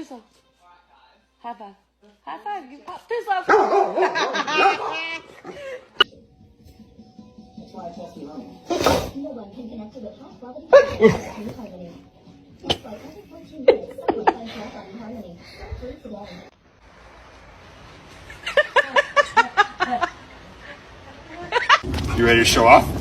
so. High five. High five. Do so. No one can connect to the top quality harmony. It's like every 14 minutes someone finds out on harmony. Free today. You ready to show off?